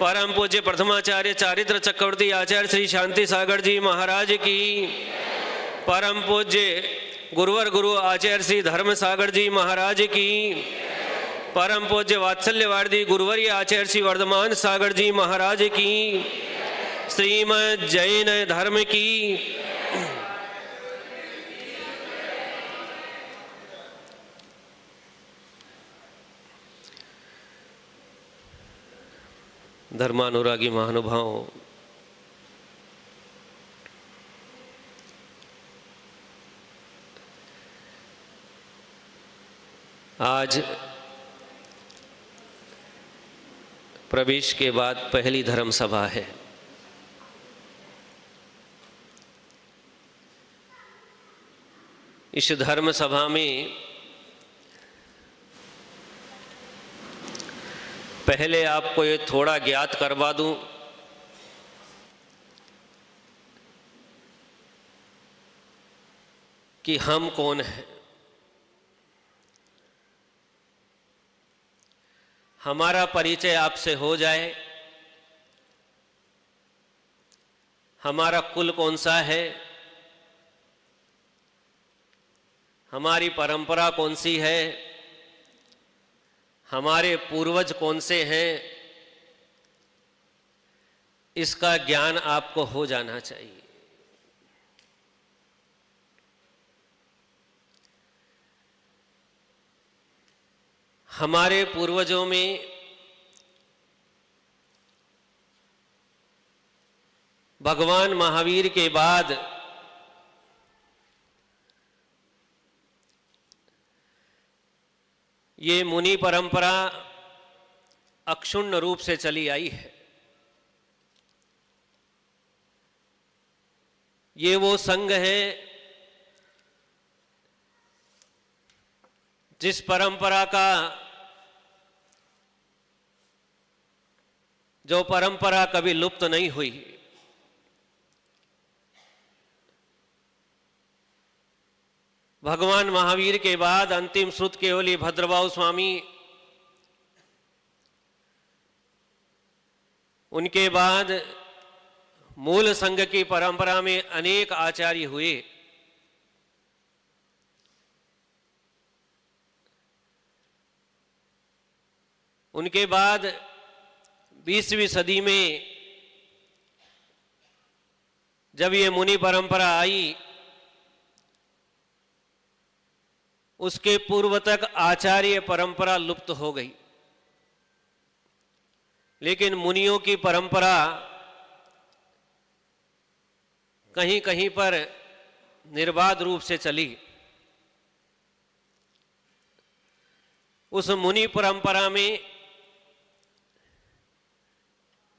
परम पूज्य प्रथमाचार्य चारित्र चक्रवर्ती आचार्य श्री शांति सागर जी महाराज की, परम पूज्य गुरुवर गुरु आचार्य श्री धर्म सागर जी महाराज की, परम पूज्य वात्सल्यवादी गुरुवर्य आचार्य श्री वर्धमान सागर जी महाराज की, श्रीमद् जैन धर्म की। धर्मानुरागी महानुभावों, आज प्रवेश के बाद पहली धर्म सभा है। इस धर्म सभा में पहले आपको ये थोड़ा ज्ञात करवा दूं कि हम कौन हैं। हमारा परिचय आपसे हो जाए, हमारा कुल कौन सा है, हमारी परंपरा कौन सी है, हमारे पूर्वज कौन से हैं, इसका ज्ञान आपको हो जाना चाहिए। हमारे पूर्वजों में भगवान महावीर के बाद ये मुनि परंपरा अक्षुण्ण रूप से चली आई है। ये वो संघ है जिस परंपरा का जो परंपरा कभी लुप्त नहीं हुई। भगवान महावीर के बाद अंतिम श्रुत केवली भद्रबाहु स्वामी, उनके बाद मूल संघ की परंपरा में अनेक आचार्य हुए। उनके बाद 20वीं सदी में जब ये मुनि परंपरा आई, उसके पूर्व तक आचार्य परंपरा लुप्त हो गई, लेकिन मुनियों की परंपरा कहीं कहीं पर निर्बाध रूप से चली। उस मुनि परंपरा में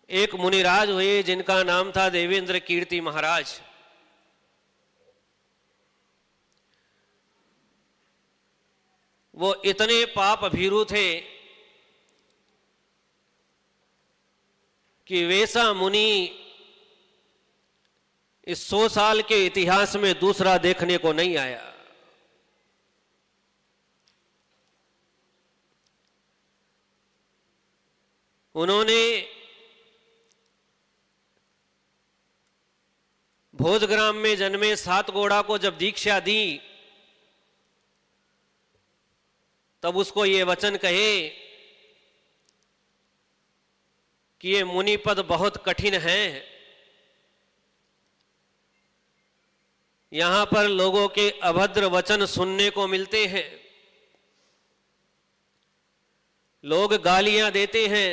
एक मुनिराज हुए जिनका नाम था देवेंद्र कीर्ति महाराज। वो इतने पाप भीरू थे कि वैसा मुनि इस 100 साल के इतिहास में दूसरा देखने को नहीं आया। उन्होंने भोजग्राम में जन्मे सातगोड़ा को जब दीक्षा दी, तब उसको ये वचन कहे कि ये मुनि पद बहुत कठिन है। यहां पर लोगों के अभद्र वचन सुनने को मिलते हैं, लोग गालियां देते हैं,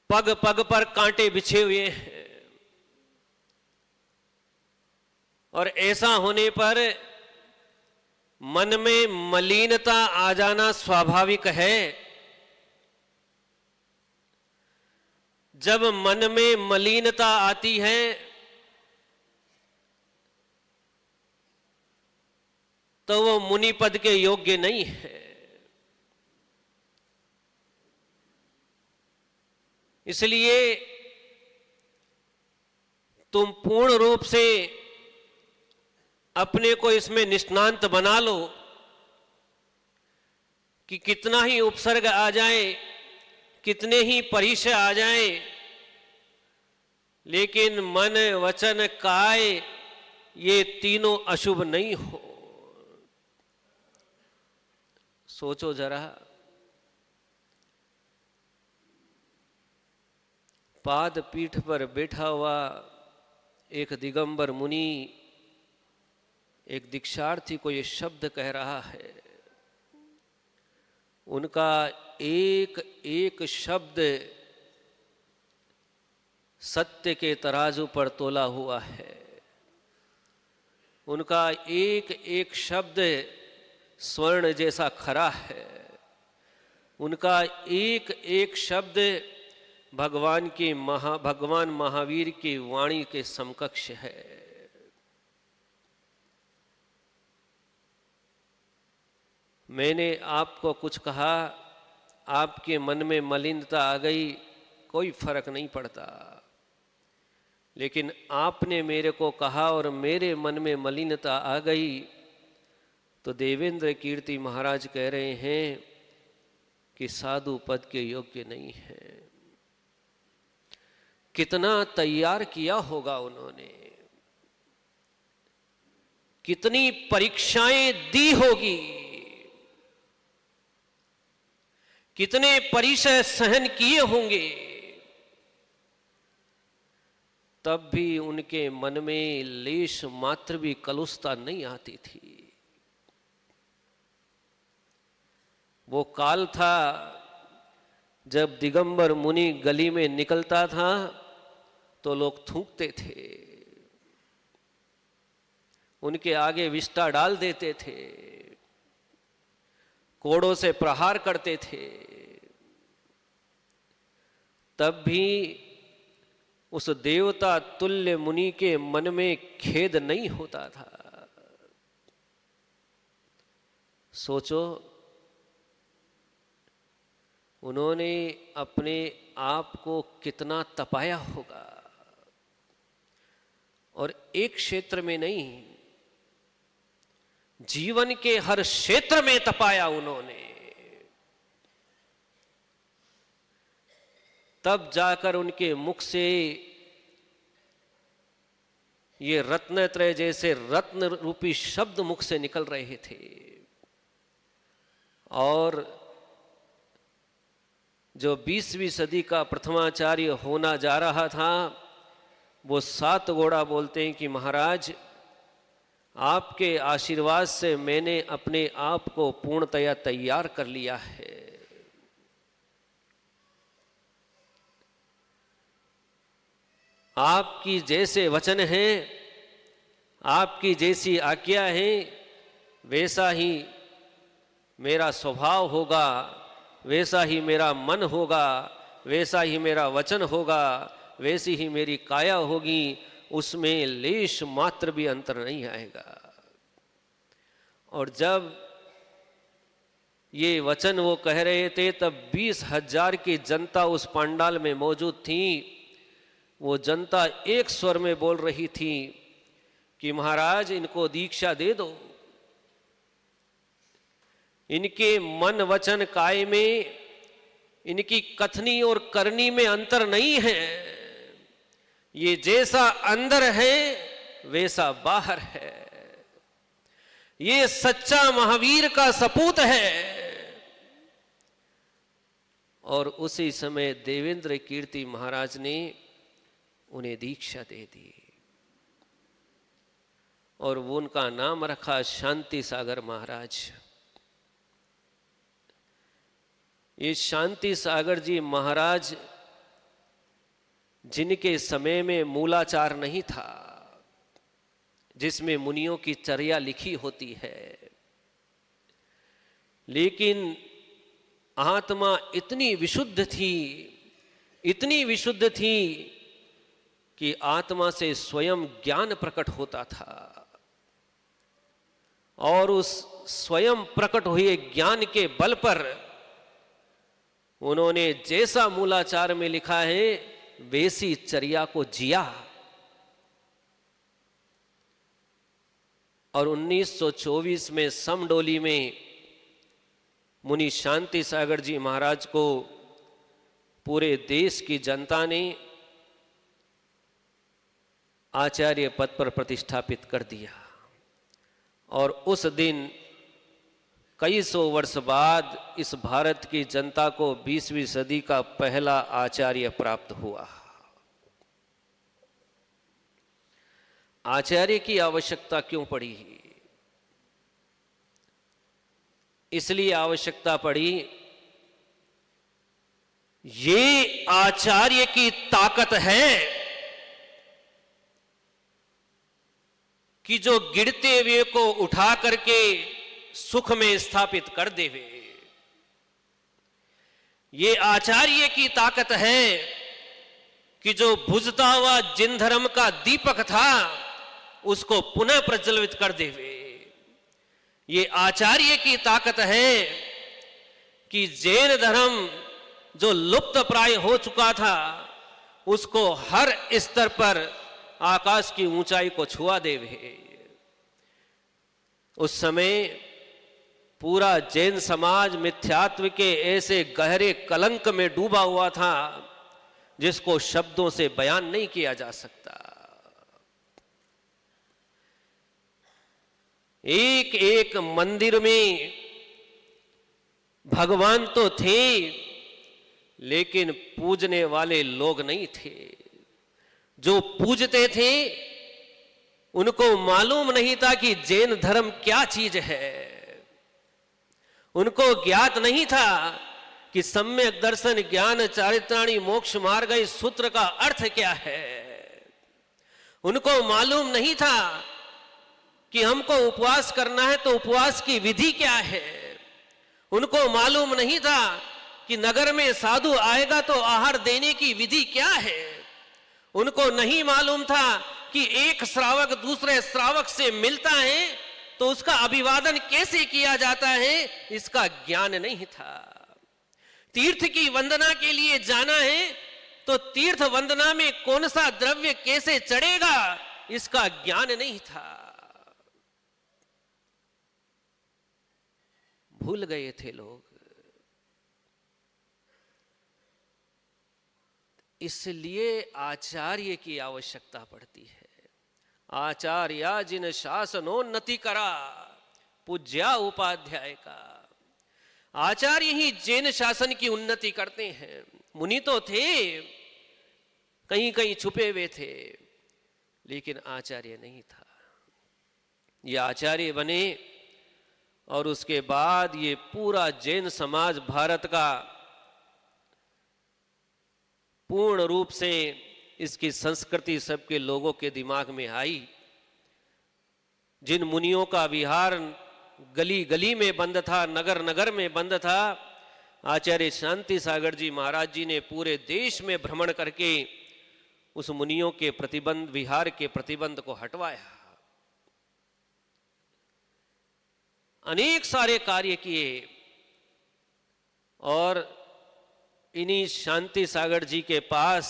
पग पग पर कांटे बिछे हुए हैं, और ऐसा होने पर मन में मलिनता आ जाना स्वाभाविक है। जब मन में मलिनता आती है तो वो मुनि पद के योग्य नहीं है। इसलिए तुम पूर्ण रूप से अपने को इसमें निष्णांत बना लो कि कितना ही उपसर्ग आ जाए, कितने ही परिचय आ जाए, लेकिन मन वचन काय ये तीनों अशुभ नहीं हो। सोचो जरा, पाद पीठ पर बैठा हुआ एक दिगंबर मुनि एक दीक्षार्थी को ये शब्द कह रहा है। उनका एक एक शब्द सत्य के तराजू पर तोला हुआ है। उनका एक एक शब्द स्वर्ण जैसा खरा है। उनका एक एक शब्द भगवान महावीर की वाणी के समकक्ष है। मैंने आपको कुछ कहा, आपके मन में मलिनता आ गई, कोई फर्क नहीं पड़ता। लेकिन आपने मेरे को कहा और मेरे मन में मलिनता आ गई, तो देवेंद्र कीर्ति महाराज कह रहे हैं कि साधु पद के योग्य नहीं है। कितना तैयार किया होगा उन्होंने, कितनी परीक्षाएं दी होगी, कितने परिचय सहन किए होंगे, तब भी उनके मन में लेश मात्र भी कलुषता नहीं आती थी। वो काल था जब दिगंबर मुनि गली में निकलता था तो लोग थूकते थे, उनके आगे विष्टा डाल देते थे, कोड़ों से प्रहार करते थे। तब भी उस देवता तुल्य मुनि के मन में खेद नहीं होता था। सोचो, उन्होंने अपने आप को कितना तपाया होगा, और एक क्षेत्र में नहीं, जीवन के हर क्षेत्र में तपाया उन्होंने। तब जाकर उनके मुख से ये रत्नत्रय जैसे रत्न रूपी शब्द मुख से निकल रहे थे। और जो 20वीं सदी का प्रथमाचार्य होना जा रहा था, वो 7 घोड़ा बोलते हैं कि महाराज, आपके आशीर्वाद से मैंने अपने आप को पूर्णतया तैयार कर लिया है। आपकी जैसे वचन हैं, आपकी जैसी आज्ञा है, वैसा ही मेरा स्वभाव होगा, वैसा ही मेरा मन होगा, वैसा ही मेरा वचन होगा, वैसी ही मेरी काया होगी, उसमें लेश मात्र भी अंतर नहीं आएगा। और जब ये वचन वो कह रहे थे, तब 20,000 की जनता उस पंडाल में मौजूद थी। वो जनता एक स्वर में बोल रही थी कि महाराज, इनको दीक्षा दे दो। इनके मन वचन काय में, इनकी कथनी और करनी में अंतर नहीं है। ये जैसा अंदर है वैसा बाहर है। ये सच्चा महावीर का सपूत है। और उसी समय देवेंद्र कीर्ति महाराज ने उन्हें दीक्षा दे दी, और वो उनका नाम रखा शांति सागर महाराज। ये शांति सागर जी महाराज, जिनके समय में मूलाचार नहीं था, जिसमें मुनियों की चर्या लिखी होती है, लेकिन आत्मा इतनी विशुद्ध थी, इतनी विशुद्ध थी कि आत्मा से स्वयं ज्ञान प्रकट होता था। और उस स्वयं प्रकट हुए ज्ञान के बल पर उन्होंने जैसा मूलाचार में लिखा है वैसी चर्या को जिया। और 1924 में समडोली में मुनि शांति सागर जी महाराज को पूरे देश की जनता ने आचार्य पद पर प्रतिष्ठापित कर दिया। और उस दिन कई सौ वर्ष बाद इस भारत की जनता को 20वीं सदी का पहला आचार्य प्राप्त हुआ। आचार्य की आवश्यकता क्यों पड़ी? इसलिए आवश्यकता पड़ी, ये आचार्य की ताकत है कि जो गिरते हुए को उठा करके सुख में स्थापित कर देवे। ये आचार्य की ताकत है कि जो बुझता हुआ जिन धर्म का दीपक था उसको पुनः प्रज्वलित कर देवे। ये आचार्य की ताकत है कि जैन धर्म जो लुप्त प्राय हो चुका था उसको हर स्तर पर आकाश की ऊंचाई को छुआ देवे। उस समय पूरा जैन समाज मिथ्यात्व के ऐसे गहरे कलंक में डूबा हुआ था जिसको शब्दों से बयान नहीं किया जा सकता। एक एक मंदिर में भगवान तो थे लेकिन पूजने वाले लोग नहीं थे। जो पूजते थे उनको मालूम नहीं था कि जैन धर्म क्या चीज है। उनको ज्ञात नहीं था कि सम्यक दर्शन ज्ञान चारित्राणि मोक्ष मार्ग इस सूत्र का अर्थ क्या है। उनको मालूम नहीं था कि हमको उपवास करना है तो उपवास की विधि क्या है। उनको मालूम नहीं था कि नगर में साधु आएगा तो आहार देने की विधि क्या है। उनको नहीं मालूम था कि एक श्रावक दूसरे श्रावक से मिलता है तो उसका अभिवादन कैसे किया जाता है, इसका ज्ञान नहीं था। तीर्थ की वंदना के लिए जाना है तो तीर्थ वंदना में कौन सा द्रव्य कैसे चढ़ेगा, इसका ज्ञान नहीं था। भूल गए थे लोग। इसलिए आचार्य की आवश्यकता पड़ती है। आचार्य जिन शासनोन्नति करा पूज्या उपाध्याय का। आचार्य ही जैन शासन की उन्नति करते हैं। मुनि तो थे, कहीं कहीं छुपे हुए थे, लेकिन आचार्य नहीं था। ये आचार्य बने और उसके बाद ये पूरा जैन समाज भारत का पूर्ण रूप से इसकी संस्कृति सबके लोगों के दिमाग में आई। जिन मुनियों का विहार गली गली में बंद था, नगर नगर में बंद था, आचार्य शांति सागर जी महाराज जी ने पूरे देश में भ्रमण करके उस मुनियों के प्रतिबंध, विहार के प्रतिबंध को हटवाया। अनेक सारे कार्य किए और इन्हीं शांति सागर जी के पास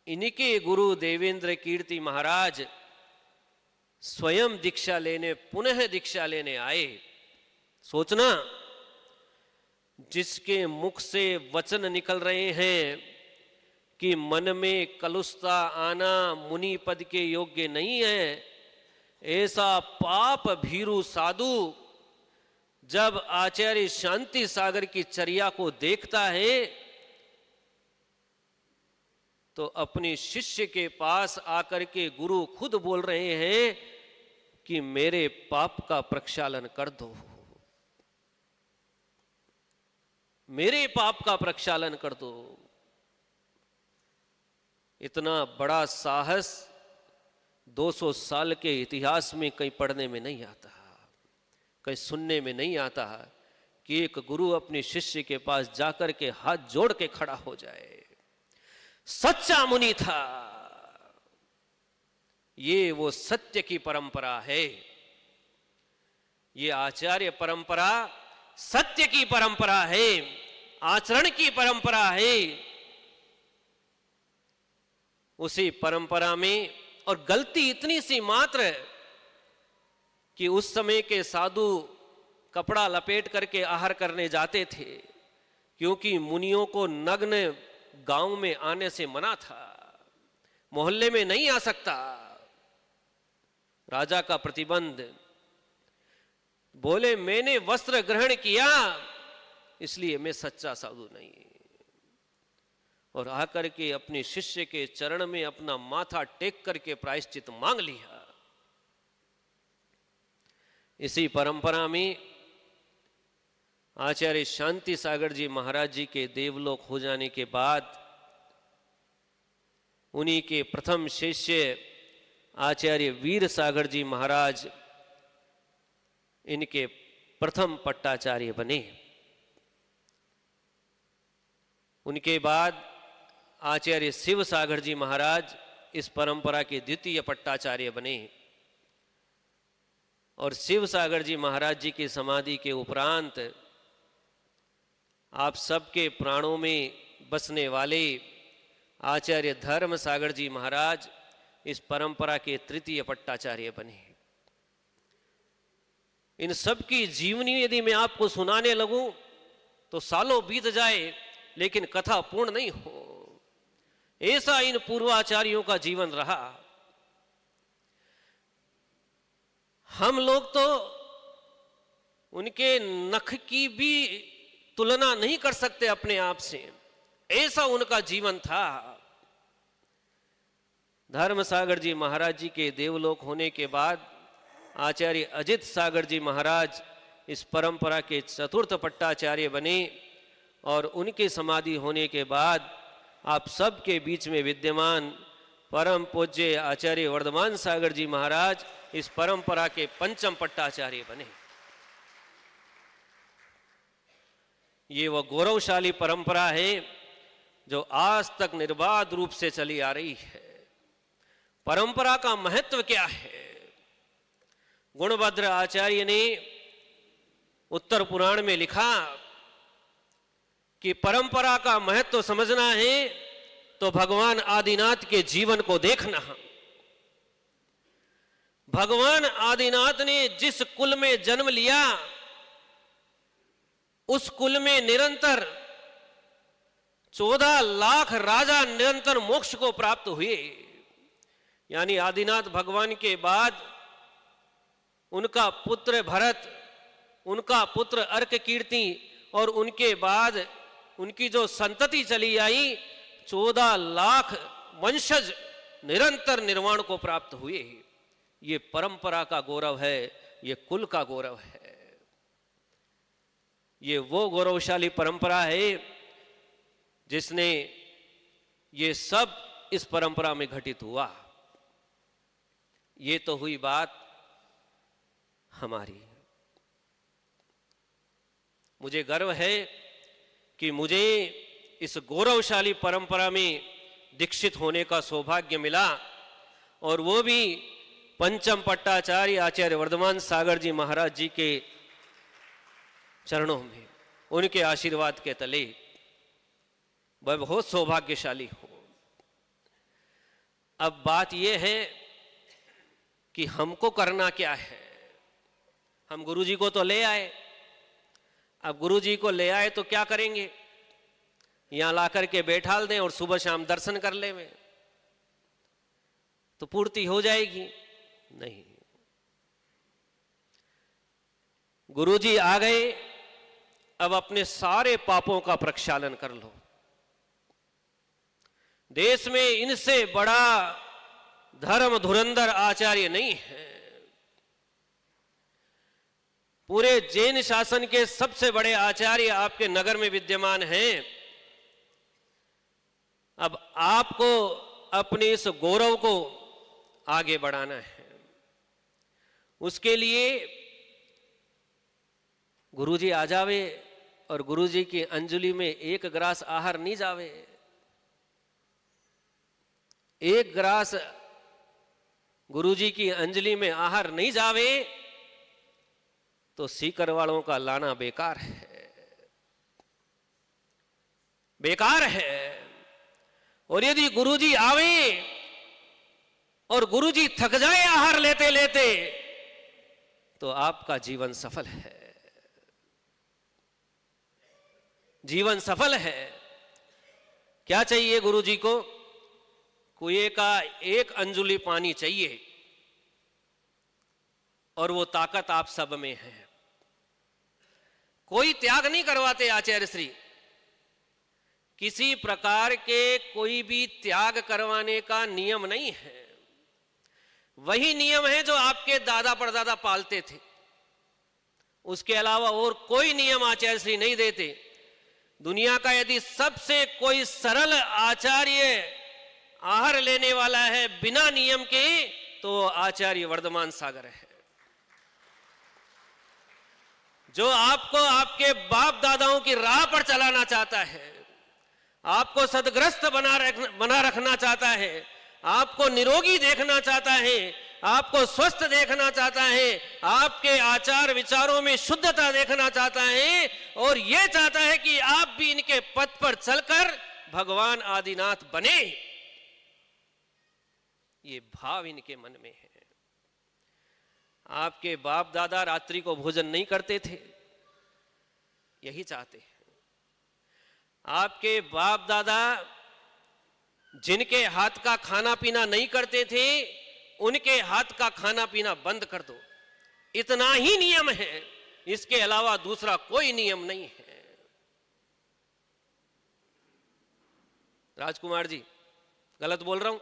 इनके गुरु देवेंद्र कीर्ति महाराज स्वयं दीक्षा लेने, पुनः दीक्षा लेने आए। सोचना, जिसके मुख से वचन निकल रहे हैं कि मन में कलुषता आना मुनि पद के योग्य नहीं है, ऐसा पाप भीरू साधु जब आचार्य शांति सागर की चर्या को देखता है तो अपने शिष्य के पास आकर के गुरु खुद बोल रहे हैं कि मेरे पाप का प्रक्षालन कर दो, मेरे पाप का प्रक्षालन कर दो। इतना बड़ा साहस 200 साल के इतिहास में कहीं पढ़ने में नहीं आता, कहीं सुनने में नहीं आता कि एक गुरु अपने शिष्य के पास जाकर के हाथ जोड़ के खड़ा हो जाए। सच्चा मुनि था। ये वो सत्य की परंपरा है। ये आचार्य परंपरा सत्य की परंपरा है, आचरण की परंपरा है। उसी परंपरा में और गलती इतनी सी मात्र कि उस समय के साधु कपड़ा लपेट करके आहार करने जाते थे, क्योंकि मुनियों को नग्न गांव में आने से मना था, मोहल्ले में नहीं आ सकता, राजा का प्रतिबंध। बोले मैंने वस्त्र ग्रहण किया इसलिए मैं सच्चा साधु नहीं, और आकर के अपने शिष्य के चरण में अपना माथा टेक करके प्रायश्चित मांग लिया। इसी परंपरा में आचार्य शांति सागर जी महाराज जी के देवलोक हो जाने के बाद उन्हीं के प्रथम शिष्य आचार्य वीर सागर जी महाराज इनके प्रथम पट्टाचार्य बने। उनके बाद आचार्य शिव सागर जी महाराज इस परंपरा के द्वितीय पट्टाचार्य बने, और शिव सागर जी महाराज जी की समाधि के उपरांत आप सबके प्राणों में बसने वाले आचार्य धर्म सागर जी महाराज इस परंपरा के तृतीय पट्टाचार्य बने। इन सब की जीवनी यदि मैं आपको सुनाने लगूं तो सालों बीत जाए, लेकिन कथा पूर्ण नहीं हो। ऐसा इन पूर्वाचार्यों का जीवन रहा। हम लोग तो उनके नख की भी तुलना नहीं कर सकते अपने आप से, ऐसा उनका जीवन था। धर्म सागर जी महाराज जी के देवलोक होने के बाद आचार्य अजित सागर जी महाराज इस परंपरा के चतुर्थ पट्टाचार्य बने, और उनकी समाधि होने के बाद आप सबके बीच में विद्यमान परम पूज्य आचार्य वर्धमान सागर जी महाराज इस परंपरा के पंचम पट्टाचार्य बने। ये वह गौरवशाली परंपरा है जो आज तक निर्बाध रूप से चली आ रही है। परंपरा का महत्व क्या है? गुणभद्र आचार्य ने उत्तर पुराण में लिखा कि परंपरा का महत्व समझना है तो भगवान आदिनाथ के जीवन को देखना। भगवान आदिनाथ ने जिस कुल में जन्म लिया उस कुल में निरंतर 14 लाख राजा निरंतर मोक्ष को प्राप्त हुए। यानी आदिनाथ भगवान के बाद उनका पुत्र भरत, उनका पुत्र अर्क कीर्ति, और उनके बाद उनकी जो संतति चली आई 14 लाख वंशज निरंतर निर्वाण को प्राप्त हुए। ये परंपरा का गौरव है, ये कुल का गौरव है। ये वो गौरवशाली परंपरा है जिसने ये सब इस परंपरा में घटित हुआ। ये तो हुई बात हमारी। मुझे गर्व है कि मुझे इस गौरवशाली परंपरा में दीक्षित होने का सौभाग्य मिला, और वो भी पंचम पट्टाचार्य आचार्य वर्धमान सागर जी महाराज जी के चरणों में, उनके आशीर्वाद के तले। वह बहुत सौभाग्यशाली हो। अब बात यह है कि हमको करना क्या है। हम गुरुजी को तो ले आए, अब गुरुजी को ले आए तो क्या करेंगे? यहां लाकर के बैठाल दें और सुबह शाम दर्शन कर ले में तो पूर्ति हो जाएगी? नहीं। गुरुजी आ गए, अब अपने सारे पापों का प्रक्षालन कर लो। देश में इनसे बड़ा धर्म धुरंधर आचार्य नहीं है। पूरे जैन शासन के सबसे बड़े आचार्य आपके नगर में विद्यमान हैं। अब आपको अपने इस गौरव को आगे बढ़ाना है। उसके लिए गुरुजी आ जावे और गुरुजी की अंजलि में एक ग्रास आहार नहीं जावे। एक ग्रास गुरुजी की अंजलि में आहार नहीं जावे तो सीकर वालों का लाना बेकार है, बेकार है। और यदि गुरुजी आवे और गुरुजी थक जाए आहार लेते लेते तो आपका जीवन सफल है। जीवन सफल है। क्या चाहिए गुरु जी को? कुएं का एक अंजुली पानी चाहिए और वो ताकत आप सब में है। कोई त्याग नहीं करवाते आचार्य श्री, किसी प्रकार के कोई भी त्याग करवाने का नियम नहीं है। वही नियम है जो आपके दादा परदादा पालते थे, उसके अलावा और कोई नियम आचार्य श्री नहीं देते। दुनिया का यदि सबसे कोई सरल आचार्य आहार लेने वाला है बिना नियम के, तो आचार्य वर्धमान सागर है, जो आपको आपके बाप दादाओं की राह पर चलाना चाहता है, आपको सदग्रस्त बना रखना चाहता है, आपको निरोगी देखना चाहता है, आपको स्वस्थ देखना चाहता है, आपके आचार विचारों में शुद्धता देखना चाहता है, और यह चाहता है कि आप भी इनके पथ पर चलकर भगवान आदिनाथ बने। ये भाव इनके मन में है। आपके बाप दादा रात्रि को भोजन नहीं करते थे, यही चाहते हैं। आपके बाप दादा जिनके हाथ का खाना पीना नहीं करते थे, उनके हाथ का खाना पीना बंद कर दो, इतना ही नियम है, इसके अलावा दूसरा कोई नियम नहीं है। राजकुमार जी, गलत बोल रहा हूं?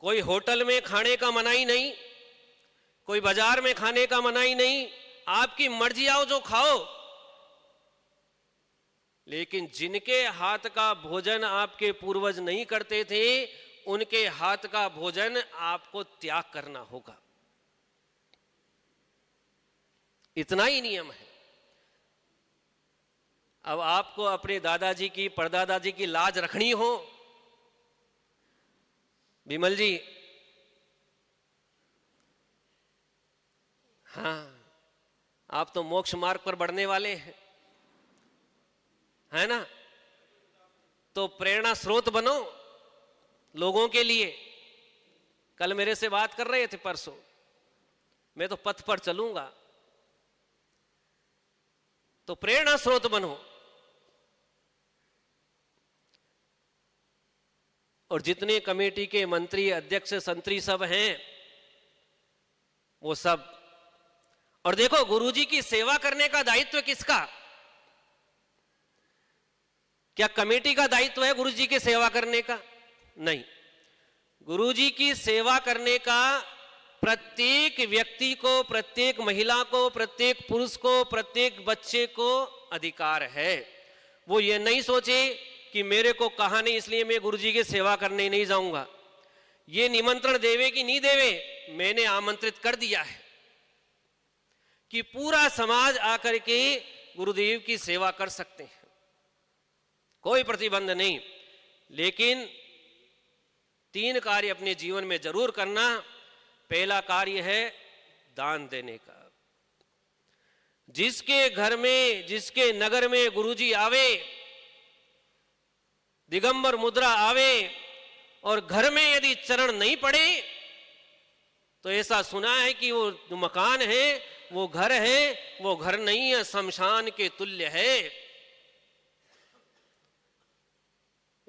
कोई होटल में खाने का मनाही नहीं, कोई बाजार में खाने का मनाही नहीं, आपकी मर्जी, आओ जो खाओ। लेकिन जिनके हाथ का भोजन आपके पूर्वज नहीं करते थे, उनके हाथ का भोजन आपको त्याग करना होगा, इतना ही नियम है। अब आपको अपने दादाजी की परदादाजी की लाज रखनी हो, विमल जी, हाँ, आप तो मोक्ष मार्ग पर बढ़ने वाले हैं, है ना? तो प्रेरणा स्रोत बनो लोगों के लिए। कल मेरे से बात कर रहे थे, परसों, मैं तो पथ पर चलूंगा, तो प्रेरणा स्रोत बनो। और जितने कमेटी के मंत्री, अध्यक्ष, संतरी सब हैं, वो सब, और देखो गुरुजी की सेवा करने का दायित्व किसका? क्या कमेटी का दायित्व है गुरुजी की सेवा करने का? नहीं, गुरुजी की सेवा करने का प्रत्येक व्यक्ति को, प्रत्येक महिला को, प्रत्येक पुरुष को, प्रत्येक बच्चे को अधिकार है। वो ये नहीं सोचे कि मेरे को कहा नहीं इसलिए मैं गुरुजी की सेवा करने नहीं जाऊंगा। ये निमंत्रण देवे कि नहीं देवे, मैंने आमंत्रित कर दिया है कि पूरा समाज आकर के गुरुदेव की सेवा कर सकते हैं, कोई प्रतिबंध नहीं। लेकिन 3 कार्य अपने जीवन में जरूर करना। पहला कार्य है दान देने का। जिसके घर में, जिसके नगर में गुरुजी आवे, दिगंबर मुद्रा आवे, और घर में यदि चरण नहीं पड़े, तो ऐसा सुना है कि वो जो मकान है, वो घर है, वो घर नहीं है, शमशान के तुल्य है।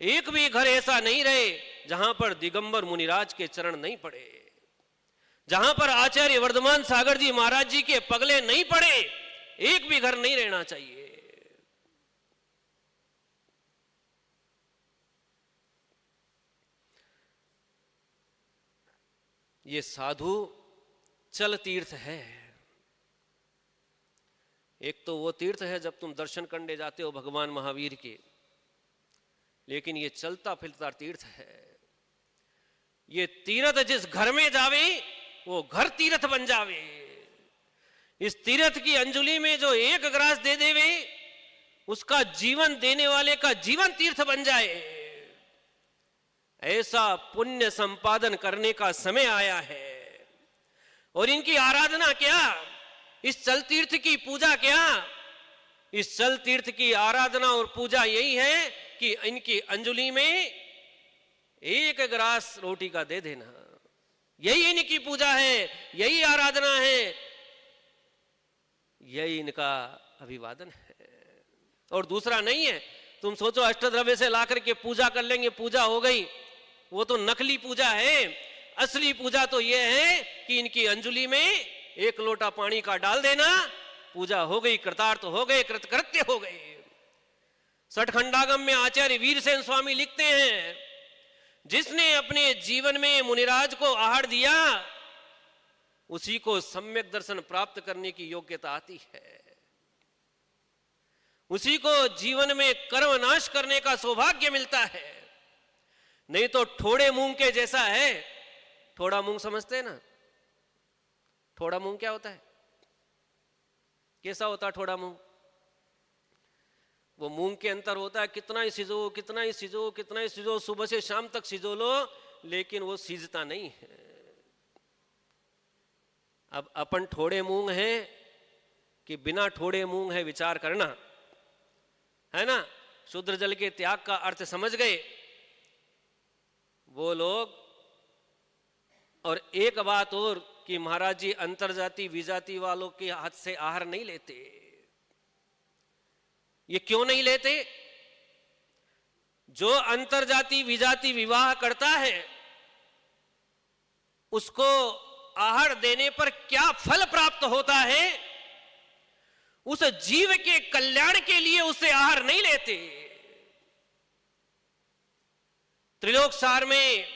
एक भी घर ऐसा नहीं रहे जहां पर दिगंबर मुनिराज के चरण नहीं पड़े, जहां पर आचार्य वर्धमान सागर जी महाराज जी के पगले नहीं पड़े। एक भी घर नहीं रहना चाहिए। ये साधु चल तीर्थ है। एक तो वो तीर्थ है जब तुम दर्शन करने जाते हो भगवान महावीर के, लेकिन ये चलता फिरता तीर्थ है। ये तीर्थ जिस घर में जावे, वो घर तीर्थ बन जावे। इस तीर्थ की अंजुलि में जो एक ग्रास दे देवे, उसका जीवन देने वाले का जीवन तीर्थ बन जाए। ऐसा पुण्य संपादन करने का समय आया है। और इनकी आराधना क्या? इस चल तीर्थ की पूजा क्या? इस चल तीर्थ की आराधना और पूजा यही है कि इनकी अंजुलि में एक ग्रास रोटी का दे देना। यही इनकी पूजा है, यही आराधना है, यही इनका अभिवादन है। और दूसरा नहीं है, तुम सोचो अष्टद्रव्य से लाकर के पूजा कर लेंगे, पूजा हो गई, वो तो नकली पूजा है। असली पूजा तो ये है कि इनकी अंजुलि में एक लोटा पानी का डाल देना, पूजा हो गई, कृतार्थ हो गए, कृतकृत्य हो गए। सठखंडागम में आचार्य वीरसेन स्वामी लिखते हैं, जिसने अपने जीवन में मुनिराज को आहार दिया उसी को सम्यक दर्शन प्राप्त करने की योग्यता आती है, उसी को जीवन में कर्म नाश करने का सौभाग्य मिलता है। नहीं तो ठोड़े मूंग के जैसा है। ठोड़ा मूंग समझते हैं ना? ठोड़ा मूंग क्या होता है? कैसा होता है ठोड़ा मूंग? वो मूंग के अंतर होता है कितना ही सिजो, कितना ही सिजो, कितना ही सिजो, सुबह से शाम तक सिजो लो, लेकिन वो सीजता नहीं है। अब अपन ठोड़े मूंग है कि बिना ठोड़े मूंग है, विचार करना है ना। शुद्र जल के त्याग का अर्थ समझ गए वो लोग। और एक बात और कि महाराज जी अंतरजाति विजाति वालों के हाथ से आहार नहीं लेते। ये क्यों नहीं लेते? जो अंतरजाति विजाति विवाह करता है उसको आहार देने पर क्या फल प्राप्त होता है, उस जीव के कल्याण के लिए उसे आहार नहीं लेते। त्रिलोक सार में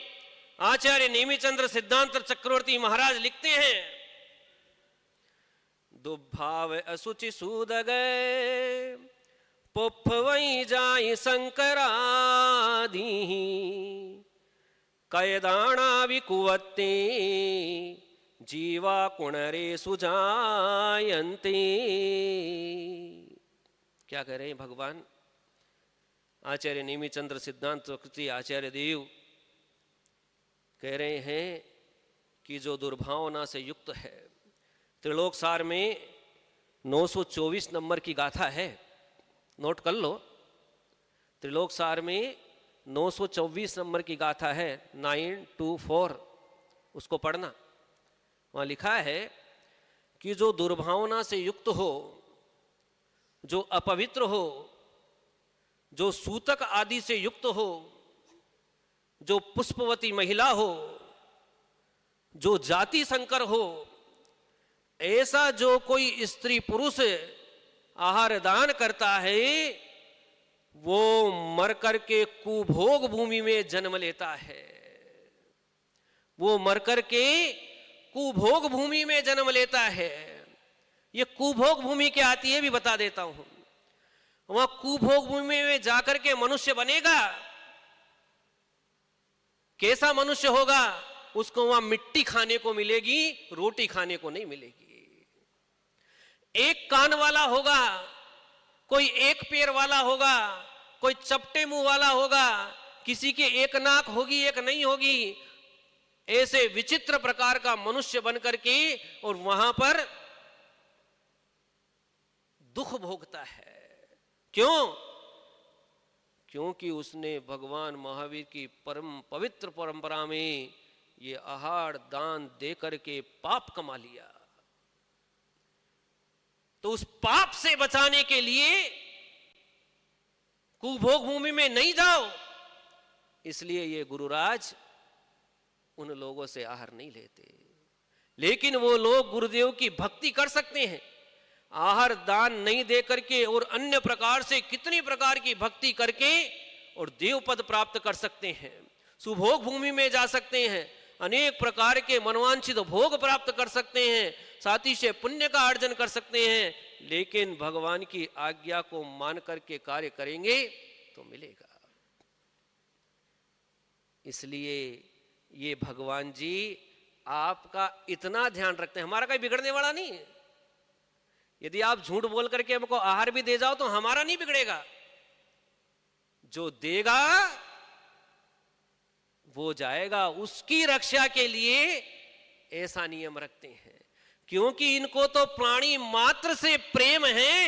आचार्य नेमिचंद्र सिद्धांत चक्रवर्ती महाराज लिखते हैं, दुभाव असुचि सूद गए पुफ वही जाई शंकरादि कयदाणा विकुवत्ते जीवा कुणरे सुजायन्ते। क्या कह रहे हैं भगवान? आचार्य नेमिचंद्र सिद्धांत चक्रवर्ती आचार्य देव कह रहे हैं कि जो दुर्भावना से युक्त है, त्रिलोक सार में 924 नंबर की गाथा है, नोट कर लो। त्रिलोक सार में 924 नंबर की गाथा है, 924, उसको पढ़ना। वहाँ लिखा है कि जो दुर्भावना से युक्त हो, जो अपवित्र हो, जो सूतक आदि से युक्त हो, जो पुष्पवती महिला हो, जो जाति संकर हो, ऐसा जो कोई स्त्री पुरुष आहार दान करता है वो मर करके कुभोग भूमि में जन्म लेता है। वो मर करके कुभोग भूमि में जन्म लेता है। ये कुभोग भूमि क्या आती है भी बता देता हूं। वह कुभोग भूमि में जाकर के मनुष्य बनेगा, कैसा मनुष्य होगा? उसको वहां मिट्टी खाने को मिलेगी, रोटी खाने को नहीं मिलेगी। एक कान वाला होगा, कोई एक पैर वाला होगा, कोई चपटे मुंह वाला होगा, किसी के एक नाक होगी एक नहीं होगी। ऐसे विचित्र प्रकार का मनुष्य बनकर के और वहां पर दुख भोगता है। क्यों? क्योंकि उसने भगवान महावीर की परम पवित्र परंपरा में ये आहार दान दे करके पाप कमा लिया। तो उस पाप से बचाने के लिए कुभोग भूमि में नहीं जाओ, इसलिए ये गुरुराज उन लोगों से आहार नहीं लेते। लेकिन वो लोग गुरुदेव की भक्ति कर सकते हैं, आहार दान नहीं दे करके और अन्य प्रकार से कितनी प्रकार की भक्ति करके और देव पद प्राप्त कर सकते हैं, सुभोग भूमि में जा सकते हैं, अनेक प्रकार के मनवांछित भोग प्राप्त कर सकते हैं, साथ ही से पुण्य का अर्जन कर सकते हैं। लेकिन भगवान की आज्ञा को मान करके कार्य करेंगे तो मिलेगा। इसलिए ये भगवान जी आपका इतना ध्यान रखते हैं, हमारा कोई बिगड़ने वाला नहीं है। यदि आप झूठ बोल करके हमको आहार भी दे जाओ तो हमारा नहीं बिगड़ेगा, जो देगा वो जाएगा। उसकी रक्षा के लिए ऐसा नियम रखते हैं, क्योंकि इनको तो प्राणी मात्र से प्रेम है।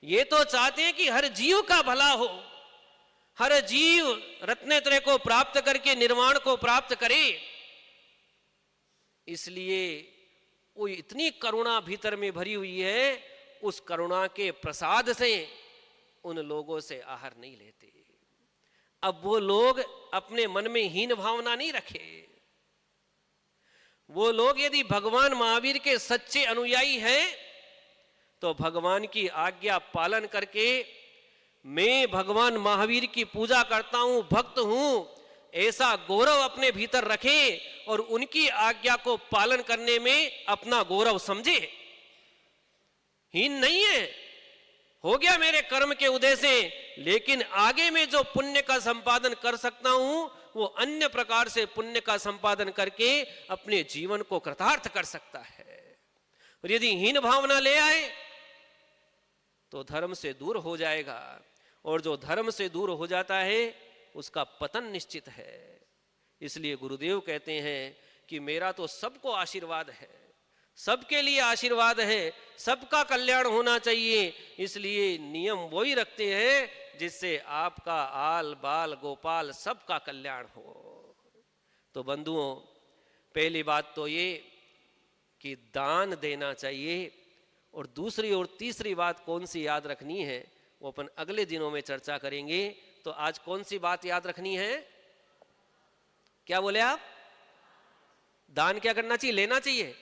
ये तो चाहते हैं कि हर जीव का भला हो, हर जीव रत्नत्रय को प्राप्त करके निर्वाण को प्राप्त करे। इसलिए वो इतनी करुणा भीतर में भरी हुई है, उस करुणा के प्रसाद से उन लोगों से आहार नहीं लेते। अब वो लोग अपने मन में हीन भावना नहीं रखे। वो लोग यदि भगवान महावीर के सच्चे अनुयायी हैं तो भगवान की आज्ञा पालन करके मैं भगवान महावीर की पूजा करता हूं, भक्त हूं, ऐसा गौरव अपने भीतर रखें और उनकी आज्ञा को पालन करने में अपना गौरव समझे। हीन नहीं है, हो गया मेरे कर्म के उदय से, लेकिन आगे में जो पुण्य का संपादन कर सकता हूं वो अन्य प्रकार से पुण्य का संपादन करके अपने जीवन को कृतार्थ कर सकता है। और यदि हीन भावना ले आए तो धर्म से दूर हो जाएगा, और जो धर्म से दूर हो जाता है उसका पतन निश्चित है। इसलिए गुरुदेव कहते हैं कि मेरा तो सबको आशीर्वाद है, सबके लिए आशीर्वाद है, सबका कल्याण होना चाहिए, इसलिए नियम वही रखते हैं जिससे आपका आल बाल गोपाल सबका कल्याण हो। तो बंधुओं, पहली बात तो ये कि दान देना चाहिए, और दूसरी और तीसरी बात कौन सी याद रखनी है वो अपन अगले दिनों में चर्चा करेंगे। तो आज कौन सी बात याद रखनी है? क्या बोले आप? दान क्या करना चाहिए? लेना चाहिए,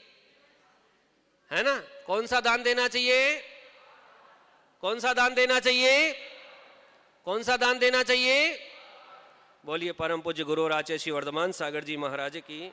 है ना? कौन सा दान देना चाहिए? कौन सा दान देना चाहिए? कौन सा दान देना चाहिए? बोलिए परम पूज्य गुरु आचार्य श्री वर्धमान सागर जी महाराज की।